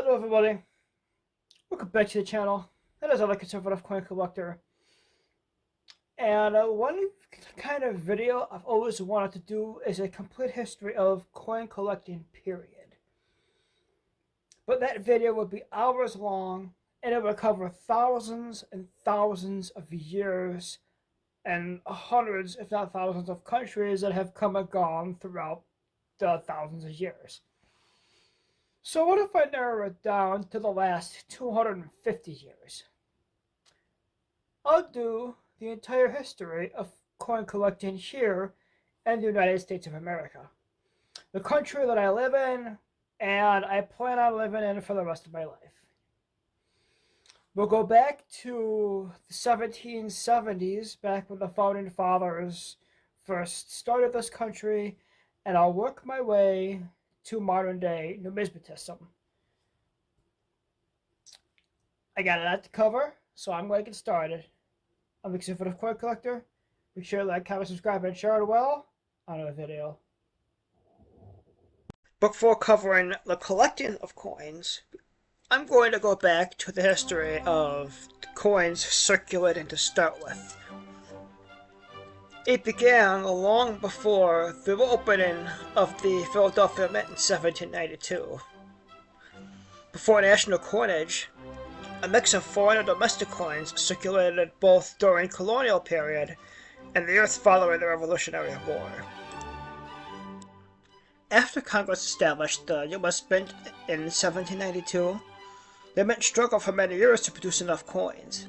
Hello everybody, welcome back to the channel. It is a conservative coin collector. And one kind of video I've always wanted to do is a complete history of coin collecting, period. But that video would be hours long and it would cover thousands and thousands of years and hundreds, if not thousands, of countries that have come and gone throughout the thousands of years. So what if I narrow it down to the last 250 years? I'll do the entire history of coin collecting here in the United States of America, the country that I live in and I plan on living in for the rest of my life. We'll go back to the 1770s, back when the founding fathers first started this country, and I'll work my way to modern day numismatism. I got a lot to cover, so I'm going to get started. I'm the conservative coin collector. Make sure to like, comment, subscribe, and share it well on the video. Before covering the collecting of coins, I'm going to go back to the history of the coins circulating to start with. It began long before the opening of the Philadelphia Mint in 1792. Before national coinage, a mix of foreign and domestic coins circulated both during colonial period and the years following the Revolutionary War. After Congress established the U.S. Mint in 1792, the Mint struggled for many years to produce enough coins.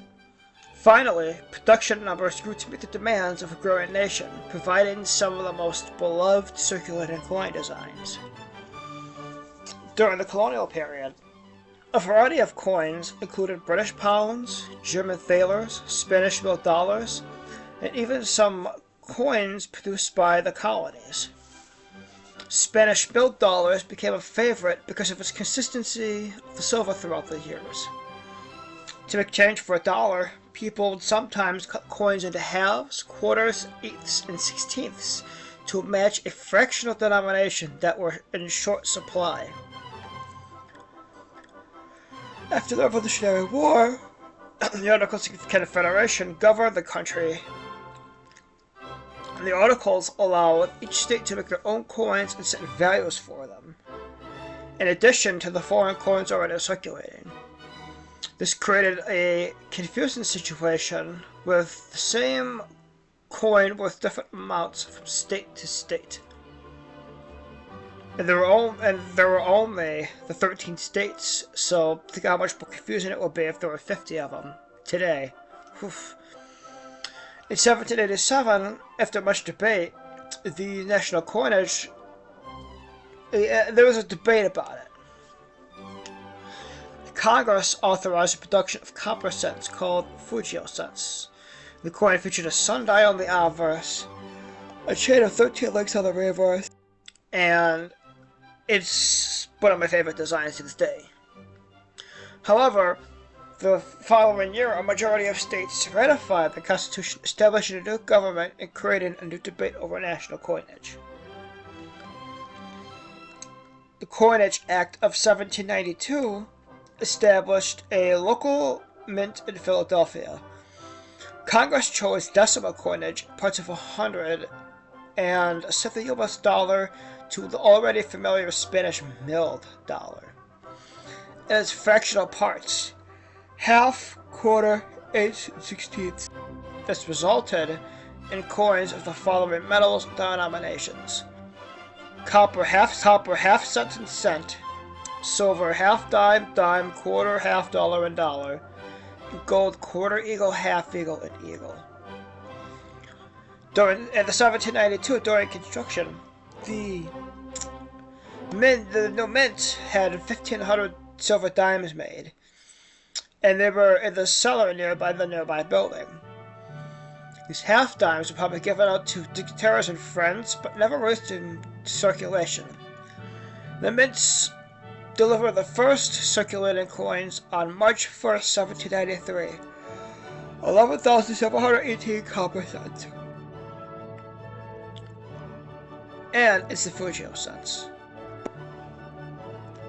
Finally, production numbers grew to meet the demands of a growing nation, providing some of the most beloved circulating coin designs. During the colonial period, a variety of coins included British pounds, German thalers, Spanish milled dollars, and even some coins produced by the colonies. Spanish milled dollars became a favorite because of its consistency of the silver throughout the years. To make change for a dollar, people would sometimes cut coins into halves, quarters, eighths, and sixteenths to match a fractional denomination that were in short supply. After the Revolutionary War, the Articles of Confederation governed the country. The Articles allowed each state to make their own coins and set values for them, in addition to the foreign coins already circulating. This created a confusing situation with the same coin worth different amounts from state to state. And there were only the 13 states, so think how much more confusing it would be if there were 50 of them today. Oof. In 1787, after much debate, the national coinage, there was a debate about it. Congress authorized the production of copper cents called Fugio cents. The coin featured a sundial on the obverse, a chain of 13 links on the reverse, and it's one of my favorite designs to this day. However, the following year, a majority of states ratified the Constitution, establishing a new government and creating a new debate over national coinage. The Coinage Act of 1792 established a local mint in Philadelphia. Congress chose decimal coinage, parts of 100, and set the U.S. dollar to the already familiar Spanish milled dollar. In its fractional parts, half, quarter, eighths, and sixteenths. This resulted in coins of the following metals and denominations: copper half cent and cent, silver half dime, dime, quarter, half dollar, and dollar, and gold quarter eagle, half eagle, and eagle. In the 1792, during construction, the new mint had 1,500 silver dimes made, and they were in the cellar nearby the nearby building. These half dimes were probably given out to dignitaries and friends, but never released in circulation. The mints delivered the first circulating coins on March 1st, 1793, 11,718 copper cents. And it's the Fugio cents.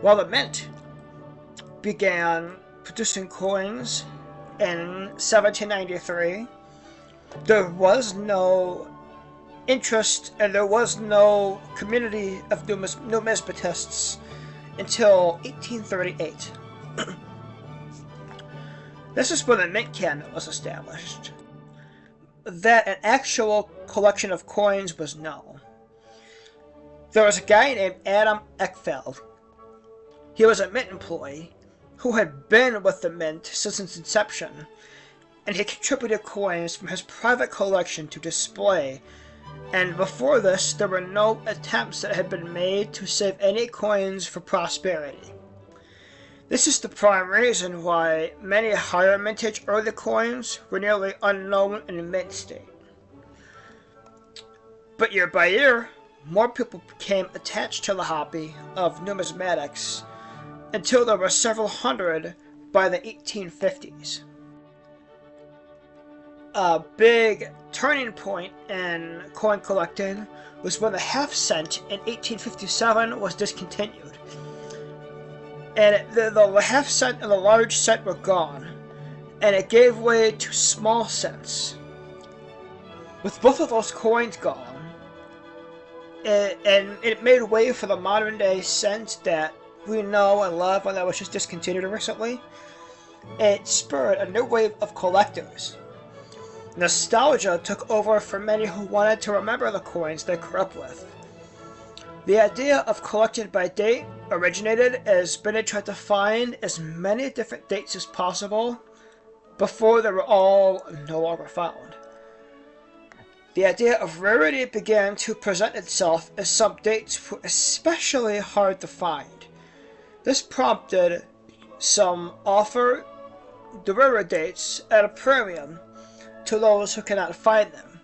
While the mint began producing coins in 1793, there was no interest and there was no community of numismatists until 1838. This is when the mint cabinet was established. That an actual collection of coins was known. There was a guy named Adam Eckfeld. He was a mint employee who had been with the mint since its inception, and he contributed coins from his private collection to display, and before this there were no attempts that had been made to save any coins for prosperity. This is the prime reason why many higher mintage early coins were nearly unknown in mint state. But year by year, more people became attached to the hobby of numismatics until there were several hundred by the 1850s. A big turning point in coin collecting was when the half cent in 1857 was discontinued. And the half cent and the large cent were gone, and it gave way to small cents. With both of those coins gone, it made way for the modern day cent that we know and love and that was just discontinued recently. It spurred a new wave of collectors. Nostalgia took over for many who wanted to remember the coins they grew up with. The idea of collecting by date originated as many tried to find as many different dates as possible before they were all no longer found. The idea of rarity began to present itself as some dates were especially hard to find. This prompted some offer the rarer dates at a premium to those who cannot find them.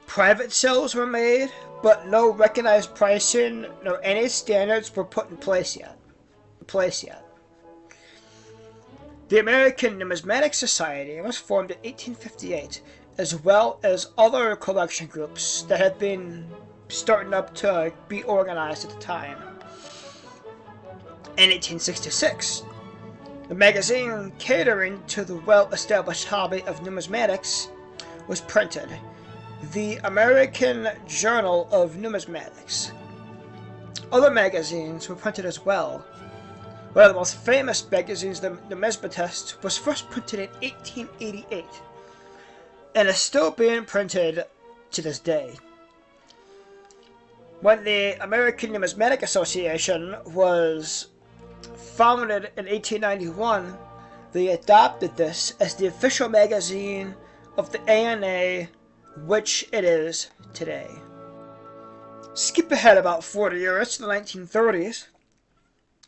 Private sales were made, but no recognized pricing nor any standards were put in place yet. The American Numismatic Society was formed in 1858, as well as other collection groups that had been starting up to be organized at the time. In 1866, the magazine catering to the well-established hobby of numismatics was printed, the American Journal of Numismatics. Other magazines were printed as well. One of the most famous magazines, The Numismatist, was first printed in 1888, and is still being printed to this day. When the American Numismatic Association was founded in 1891, they adopted this as the official magazine of the ANA, which it is today. Skip ahead about 40 years to the 1930s,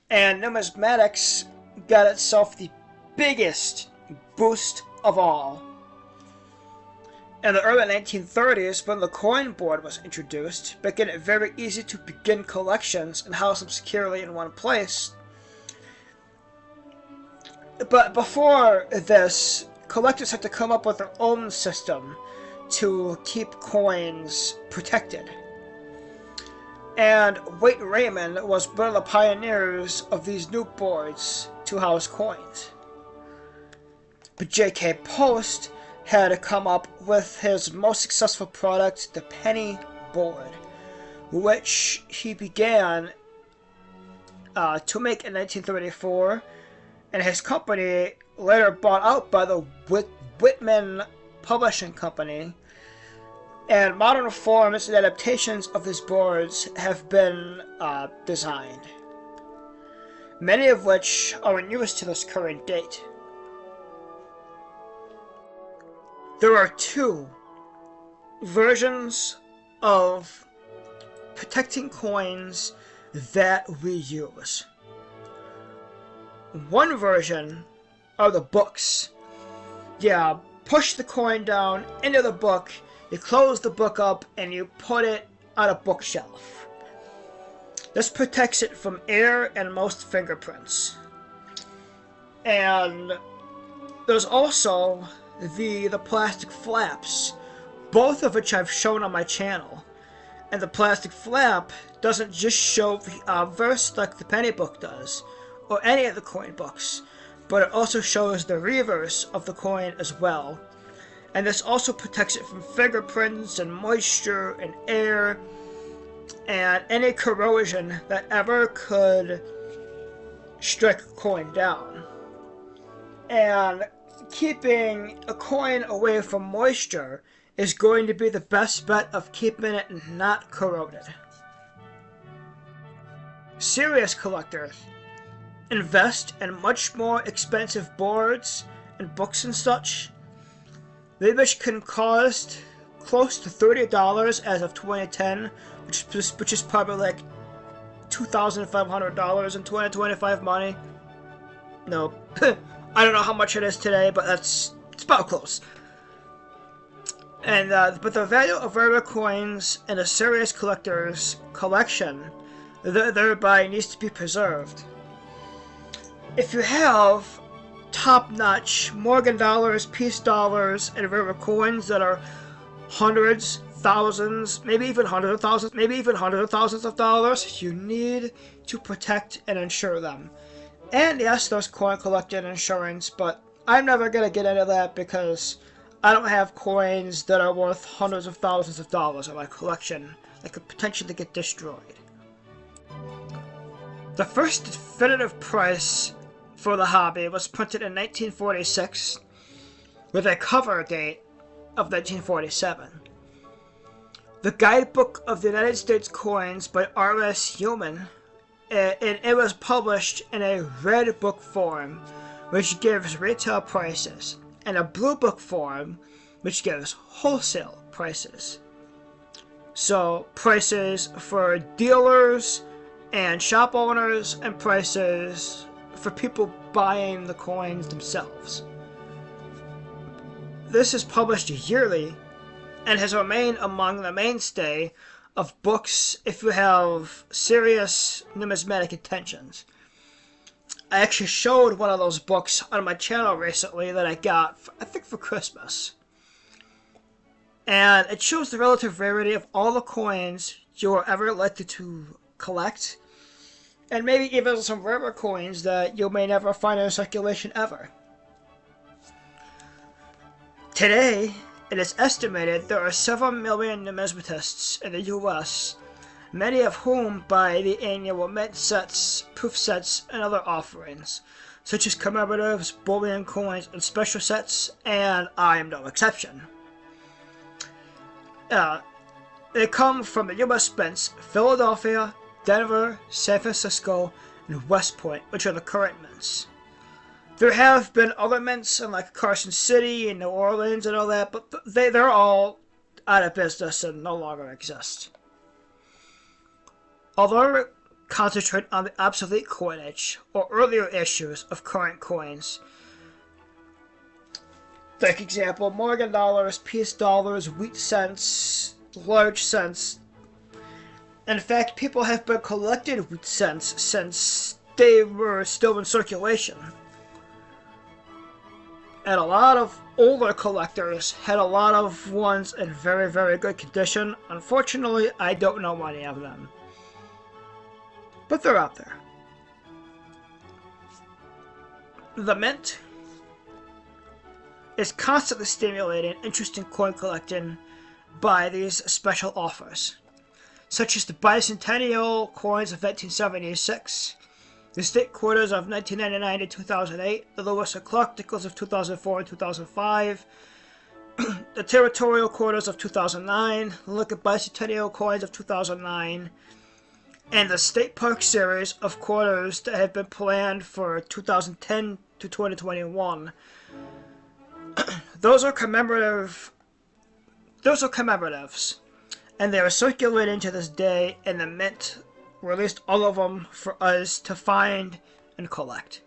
and numismatics got itself the biggest boost of all. In the early 1930s, when the coin board was introduced, making it very easy to begin collections and house them securely in one place. But before this, collectors had to come up with their own system to keep coins protected. And Waite Raymond was one of the pioneers of these new boards to house coins. But J.K. Post had come up with his most successful product, the penny board, which he began to make in 1934, and his company later bought out by the Whitman Publishing Company, and modern forms and adaptations of these boards have been designed, many of which are in use to this current date. There are two versions of protecting coins that we use. One version are the books. You push the coin down into the book, you close the book up, and you put it on a bookshelf. This protects it from air and most fingerprints. And there's also the plastic flaps, both of which I've shown on my channel. And the plastic flap doesn't just show the obverse like the penny book does, or any of the coin books, but it also shows the reverse of the coin as well. And this also protects it from fingerprints and moisture and air and any corrosion that ever could strike a coin down. And keeping a coin away from moisture is going to be the best bet of keeping it not corroded. Serious collectors invest in much more expensive boards and books and such, which can cost close to $30 as of 2010, which is probably like $2,500 in 2025 money. No, I don't know how much it is today, but it's about close. And but the value of rare coins in a serious collector's collection thereby needs to be preserved. If you have top-notch Morgan dollars, peace dollars, and rare coins that are hundreds, thousands, maybe even hundreds of thousands of dollars, you need to protect and insure them. And yes, there's coin collecting insurance, but I'm never going to get into that because I don't have coins that are worth hundreds of thousands of dollars in my collection that could potentially get destroyed. The first definitive price for the hobby was printed in 1946 with a cover date of 1947. The Guidebook of the United States Coins by R.S. Heumann, it was published in a red book form, which gives retail prices, and a blue book form, which gives wholesale prices. So prices for dealers and shop owners, and prices for people buying the coins themselves. This is published yearly and has remained among the mainstay of books if you have serious numismatic intentions. I actually showed one of those books on my channel recently that I got, I think for Christmas. And it shows the relative rarity of all the coins you are ever likely to collect, and maybe even some rarer coins that you may never find in circulation ever. Today, it is estimated there are several million numismatists in the U.S., many of whom buy the annual mint sets, proof sets, and other offerings, such as commemoratives, bullion coins, and special sets, and I am no exception. They come from the U.S. mints Philadelphia, Denver, San Francisco, and West Point, which are the current mints. There have been other mints in like Carson City and New Orleans and all that, but they're all out of business and no longer exist. Although concentrate on the obsolete coinage or earlier issues of current coins, like example, Morgan dollars, peace dollars, wheat cents, large cents. In fact, people have been collecting wheat cents since they were still in circulation. And a lot of older collectors had a lot of ones in very, very good condition. Unfortunately, I don't know any of them. But they're out there. The Mint is constantly stimulating interest in coin collecting by these special offers, such as the bicentennial coins of 1976, the state quarters of 1999 to 2008, the Lewis and Clark nickels of 2004 and 2005, the territorial quarters of 2009, the Lincoln bicentennial coins of 2009, and the State Park series of quarters that have been planned for 2010 to 2021. Those are commemoratives, and they are circulating to this day, and the Mint released all of them for us to find and collect.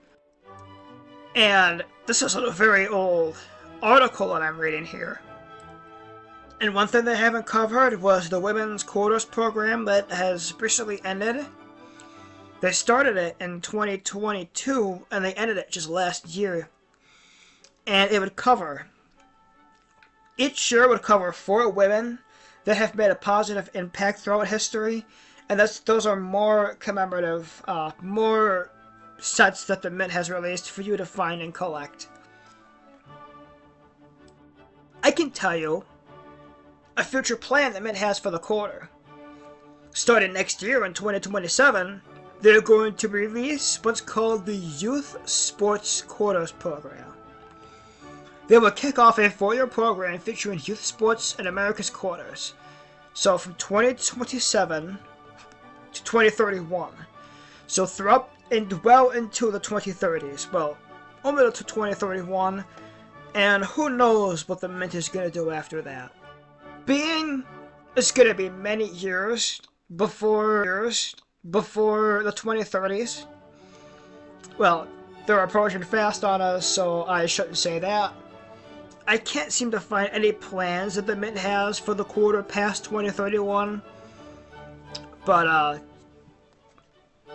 And this is a very old article that I'm reading here. And one thing they haven't covered was the women's quarters program that has recently ended. They started it in 2022 and they ended it just last year. And it would cover, each year would cover 4 women that have made a positive impact throughout history. And those are more commemorative, more sets that the Mint has released for you to find and collect. I can tell you a future plan the Mint has for the quarter. Starting next year in 2027, they're going to release what's called the Youth Sports Quarters program. They will kick off a 4-year program featuring youth sports in America's quarters. So from 2027 to 2031. So throughout and well into the 2030s. Well, only to 2031. And who knows what the Mint is going to do after that. Being it's going to be many years before the 2030s. Well, they're approaching fast on us, so I shouldn't say that. I can't seem to find any plans that the Mint has for the quarter past 2031. But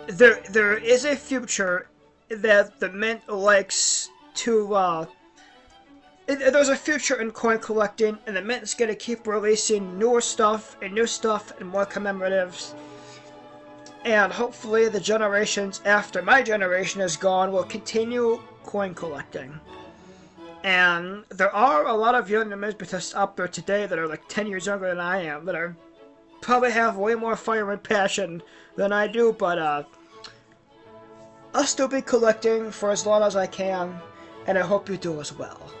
there is a future that the Mint likes to there's a future in coin collecting, and the Mint's gonna keep releasing newer stuff and new stuff and more commemoratives. And hopefully the generations after my generation is gone will continue coin collecting. And there are a lot of young numismatists out there today that are like 10 years younger than I am, that are probably have way more fire and passion than I do, but I'll still be collecting for as long as I can, and I hope you do as well.